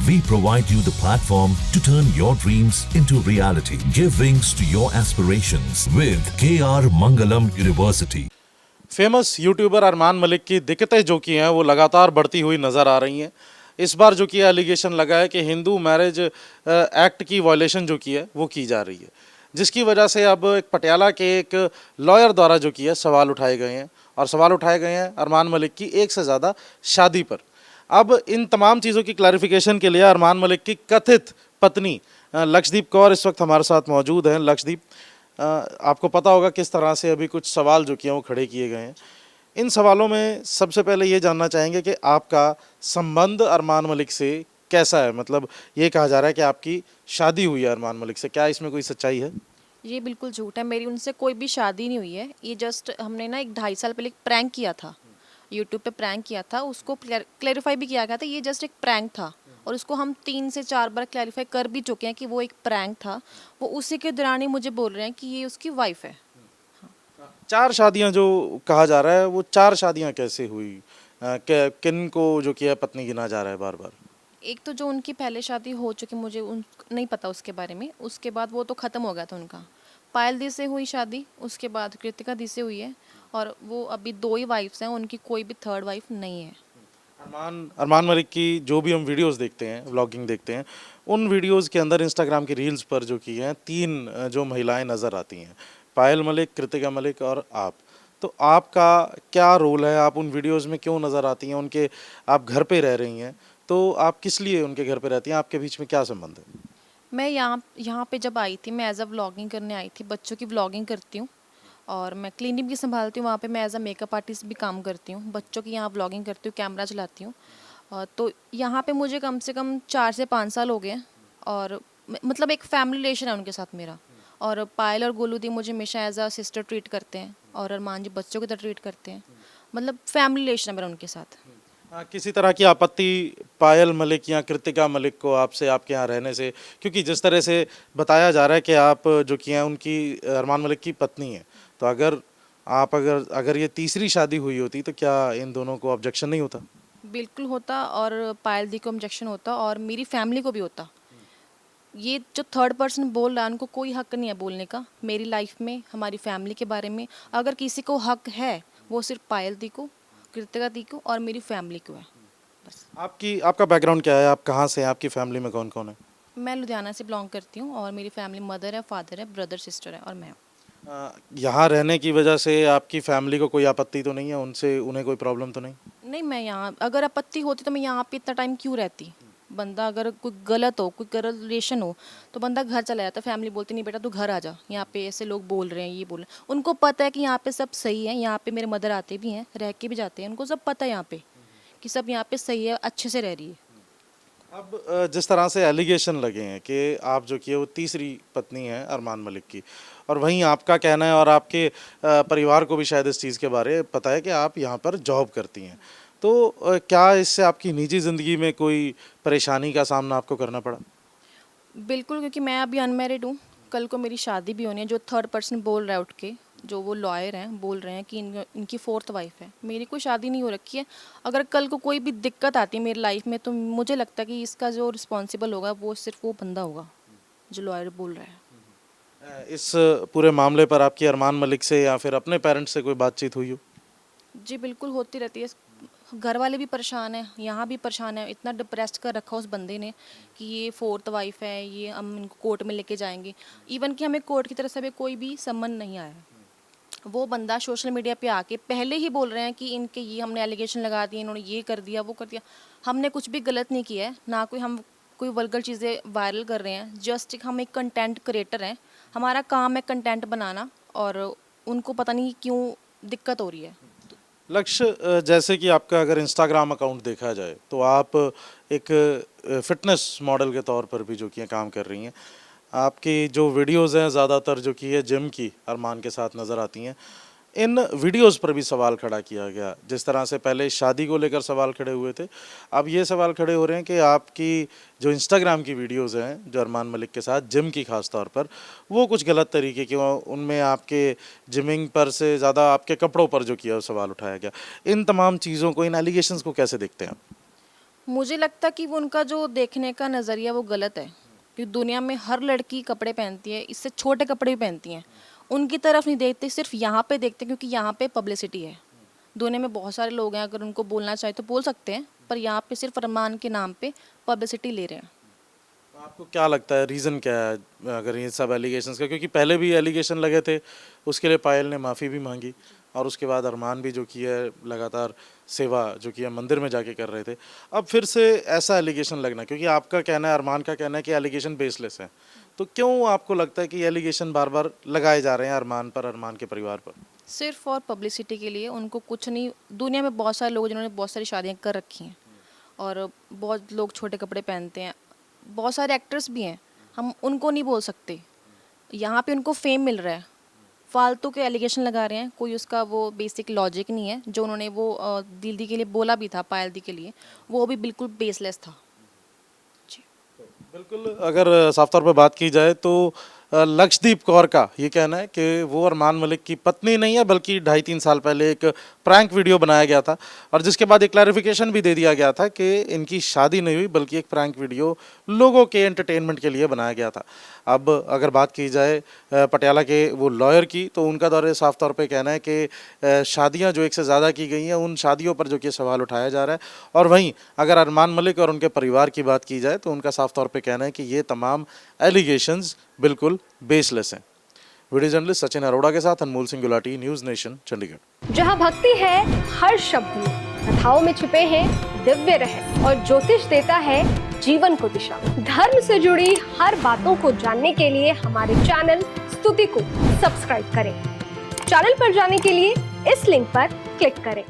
We provide you the platform to turn your dreams into reality. Give wings to your aspirations with KR Mangalam University. Famous YouTuber Armaan Malik की दिक्कतें जो की हैं वो लगातार बढ़ती हुई नज़र आ रही हैं। इस बार जो कि एलिगेशन लगा है कि हिंदू मैरिज एक्ट की वायलेशन जो की है वो की जा रही है, जिसकी वजह से अब एक पटियाला के एक लॉयर द्वारा जो की है सवाल उठाए गए हैं, और सवाल उठाए गए हैं अरमान मलिक की एक से ज़्यादा शादी पर। अब इन तमाम चीज़ों की क्लैरिफिकेशन के लिए अरमान मलिक की कथित पत्नी लक्षदीप कौर इस वक्त हमारे साथ मौजूद हैं। लक्षदीप, आपको पता होगा किस तरह से अभी कुछ सवाल जो किए हैं वो खड़े किए गए हैं। इन सवालों में सबसे पहले ये जानना चाहेंगे कि आपका संबंध अरमान मलिक से कैसा है। मतलब ये कहा जा रहा है कि आपकी शादी हुई है अरमान मलिक से, क्या इसमें कोई सच्चाई है? ये बिल्कुल झूठ है। मेरी उनसे कोई भी शादी नहीं हुई है। ये जस्ट हमने ना एक 2.5 साल पहले एक प्रैंक किया था, यूट्यूब पे प्रैंक किया था, उसको क्लैरिफाई भी किया गया था। ये जस्ट एक प्रैंक था और उसको हम 3 से 4 बार क्लैरिफाई कर भी चुके हैं कि वो एक प्रैंक था। वो उसी के दौरान ही मुझे बोल रहे हैं कि ये उसकी वाइफ है। 4 शादियां जो कहा जा रहा है, वो 4 शादियां कैसे हुई? किन को जो किया पत्नी गिना जा रहा है बार बार? एक तो जो उनकी पहले शादी हो चुकी, मुझे उन नहीं पता उसके बारे में। उसके बाद वो तो ख़त्म हो गया था उनका। पायल दी से हुई शादी, उसके बाद कृतिका दी से हुई है, और वो अभी 2 ही वाइफ्स हैं, उनकी कोई भी थर्ड वाइफ नहीं है। अरमान मलिक की जो भी हम वीडियोस देखते हैं, व्लॉगिंग देखते हैं, उन वीडियोस के अंदर इंस्टाग्राम की रील्स पर जो की हैं 3 जो महिलाएं नज़र आती हैं, पायल मलिक, कृतिका मलिक और आप। तो आपका क्या रोल है? आप उन वीडियोस में क्यों नज़र आती हैं? उनके आप घर पे रह रही हैं, तो आप किस लिए उनके घर पे रहती हैं? आपके बीच में क्या संबंध है? मैं यहाँ पे जब आई थी, मैं एज अ व्लॉगिंग करने आई थी। बच्चों की व्लॉगिंग करती हूँ और मैं क्लिनिक भी संभालती हूँ। वहाँ पे मैं एज अ मेकअप आर्टिस्ट भी काम करती हूँ। बच्चों की यहाँ व्लॉगिंग करती हूँ, कैमरा चलाती हूँ। तो यहाँ पे मुझे कम से कम 4 से 5 साल हो गए हैं, और मतलब एक फैमिली रिलेशन है उनके साथ मेरा। और पायल और गोलू दी मुझे हमेशा एज अ सिस्टर ट्रीट करते हैं, और अरमान जी बच्चों की तरह ट्रीट करते हैं। मतलब फैमिली रिलेशन है मेरा उनके साथ। किसी तरह की आपत्ति पायल मलिक या कृतिका मलिक को आपसे, आपके यहाँ रहने से? क्योंकि जिस तरह से बताया जा रहा है कि आप जो कि हैं उनकी अरमान मलिक की पत्नी है, तो अगर ये तीसरी शादी हुई होती तो क्या इन दोनों को ऑब्जेक्शन नहीं होता? बिल्कुल होता, और पायल दी को ऑब्जेक्शन होता, और मेरी फैमिली को भी होता। ये जो थर्ड पर्सन बोल रहा है, उनको कोई हक नहीं है बोलने का मेरी लाइफ में, हमारी फैमिली के बारे में। अगर किसी को हक है, वो सिर्फ पायल दी को, कृतिका दी को और मेरी फैमिली को है, बस। आपका बैकग्राउंड क्या है? आप कहाँ से हैं? आपकी फैमिली में कौन कौन है? मैं लुधियाना से बिलोंग करती हूँ, और मेरी फैमिली मदर है, फादर है, ब्रदर सिस्टर है, और मैं हूँ। यहाँ रहने की वजह से आपकी फैमिली को कोई आपत्ति तो नहीं है? उन्हें कोई प्रॉब्लम तो नहीं? नहीं, मैं यहाँ अगर आपत्ति होती तो मैं यहाँ पे इतना टाइम क्यों रहती। बंदा अगर कोई गलत हो, कोई गलत रिलेशन हो, तो बंदा घर चला जाता। फैमिली बोलती नहीं बेटा तू घर आ जा, यहाँ पे ऐसे लोग बोल रहे हैं, ये बोल रहे हैं। उनको पता है कि यहाँ पे सब सही है। यहाँ पे मेरे मदर आते भी हैं, रह के भी जाते हैं। उनको सब पता है यहाँ पे कि सब यहाँ पे सही है, अच्छे से रह रही है। अब जिस तरह से एलिगेशन लगे हैं कि आप जो कि वो तीसरी पत्नी है अरमान मलिक की, और वहीं आपका कहना है और आपके परिवार को भी शायद इस चीज़ के बारे पता है कि आप यहाँ पर जॉब करती हैं, तो क्या इससे आपकी निजी ज़िंदगी में कोई परेशानी का सामना आपको करना पड़ा? बिल्कुल, क्योंकि मैं अभी अनमैरिड हूँ। कल को मेरी शादी भी होनी है। जो थर्ड पर्सन बोल रहा है उठ के, जो वो लॉयर हैं, बोल रहे हैं कि इनकी 4th वाइफ है। मेरी कोई शादी नहीं हो रखी है। अगर कल को कोई भी दिक्कत आती है मेरी लाइफ में, तो मुझे लगता है कि इसका जो रिस्पॉन्सिबल होगा वो सिर्फ वो बंदा होगा जो लॉयर बोल रहा है। इस पूरे मामले पर आपकी अरमान मलिक से या फिर अपने पेरेंट्स से कोई बातचीत हुई हो? जी बिल्कुल होती रहती है। घर वाले भी परेशान हैं, यहाँ भी परेशान है। इतना डिप्रेस्ड कर रखा उस बंदे ने कि ये 4th वाइफ है, ये हम इनको कोर्ट में लेके जाएंगे। इवन कि हमें कोर्ट की तरफ से भी कोई भी सम्मन नहीं आया। वो बंदा सोशल मीडिया पे आके पहले ही बोल रहे हैं कि इनके ये हमने एलिगेशन लगा दिए, इन्होंने ये कर दिया, वो कर दिया। हमने कुछ भी गलत नहीं किया है, ना हम कोई वल्गर चीज़ें वायरल कर रहे हैं। जस्ट हम एक कंटेंट क्रिएटर हैं, हमारा काम है कंटेंट बनाना, और उनको पता नहीं क्यों दिक्कत हो रही है। लक्ष्य, जैसे कि आपका अगर इंस्टाग्राम अकाउंट देखा जाए तो आप एक फिटनेस मॉडल के तौर पर भी जो कि काम कर रही हैं। आपकी जो वीडियोस हैं ज़्यादातर जो कि है जिम की अरमान के साथ नज़र आती हैं। इन वीडियोस पर भी सवाल खड़ा किया गया, जिस तरह से पहले शादी को लेकर सवाल खड़े हुए थे, अब ये सवाल खड़े हो रहे हैं कि आपकी जो इंस्टाग्राम की वीडियोस हैं जो अरमान मलिक के साथ जिम की खास तौर पर, वो कुछ गलत तरीके की, उनमें आपके जिमिंग पर से ज़्यादा आपके कपड़ों पर जो किया सवाल उठाया गया। इन तमाम चीज़ों को, इन एलिगेशंस को कैसे देखते हैं आप? मुझे लगता कि वो उनका जो देखने का नज़रिया वो गलत है, क्योंकि दुनिया में हर लड़की कपड़े पहनती है, इससे छोटे कपड़े भी पहनती हैं। उनकी तरफ नहीं देखते, सिर्फ यहाँ पे देखते हैं, क्योंकि यहाँ पे पब्लिसिटी है। दुनिया में बहुत सारे लोग हैं, अगर उनको बोलना चाहे तो बोल सकते हैं, पर यहाँ पे सिर्फ अरमान के नाम पे पब्लिसिटी ले रहे हैं। आपको क्या लगता है रीज़न क्या है अगर ये सब एलिगेशंस का? क्योंकि पहले भी एलिगेशन लगे थे, उसके लिए पायल ने माफ़ी भी मांगी और उसके बाद अरमान भी जो किया है लगातार सेवा जो किया मंदिर में जाके कर रहे थे। अब फिर से ऐसा एलिगेशन लगना, क्योंकि आपका कहना है, अरमान का कहना है कि एलिगेशन बेसलेस है, तो क्यों आपको लगता है कि एलिगेशन बार बार लगाए जा रहे हैं अरमान पर, अरमान के परिवार पर? सिर्फ और पब्लिसिटी के लिए, उनको कुछ नहीं। दुनिया में बहुत सारे लोग हैं जिन्होंने बहुत सारी शादियाँ कर रखी हैं और बहुत लोग छोटे कपड़े पहनते हैं, बहुत सारे एक्टर्स भी हैं, हम उनको नहीं बोल सकते। यहाँ पे उनको फेम मिल रहा है, फालतू के एलिगेशन लगा रहे हैं, कोई उसका वो बेसिक लॉजिक नहीं है। जो उन्होंने वो दीदी के लिए बोला भी था, पायल दी के लिए, वो भी बिल्कुल बेसलेस था। जी बिल्कुल, अगर साफ तौर पे बात की जाए तो लक्षदीप कौर का ये कहना है कि वो अरमान मलिक की पत्नी नहीं है, बल्कि 2.5-3 साल पहले एक प्रैंक वीडियो बनाया गया था और जिसके बाद एक क्लैरिफिकेशन भी दे दिया गया था कि इनकी शादी नहीं हुई, बल्कि एक प्रैंक वीडियो लोगों के एंटरटेनमेंट के लिए बनाया गया था। अब अगर बात की जाए पटियाला के वो लॉयर की, तो उनका दौरे साफ तौर पे कहना है कि शादियां जो एक से ज़्यादा की गई हैं, उन शादियों पर जो कि सवाल उठाया जा रहा है। और वहीं अगर अरमान मलिक और उनके परिवार की बात की जाए तो उनका साफ तौर पे कहना है कि ये तमाम एलिगेशंस बिल्कुल बेसलेस हैं। वीडियो जर्नलिस्ट सचिन अरोड़ा के साथ अनमोल सिंह गुलाटी, न्यूज़ नेशन, चंडीगढ़। जहाँ भक्ति है हर शब्द में, कथाओं में छुपे हैं दिव्य रहस्य और ज्योतिष देता है जीवन को दिशा। धर्म से जुड़ी हर बातों को जानने के लिए हमारे चैनल स्तुति को सब्सक्राइब करें। चैनल पर जाने के लिए इस लिंक पर क्लिक करें।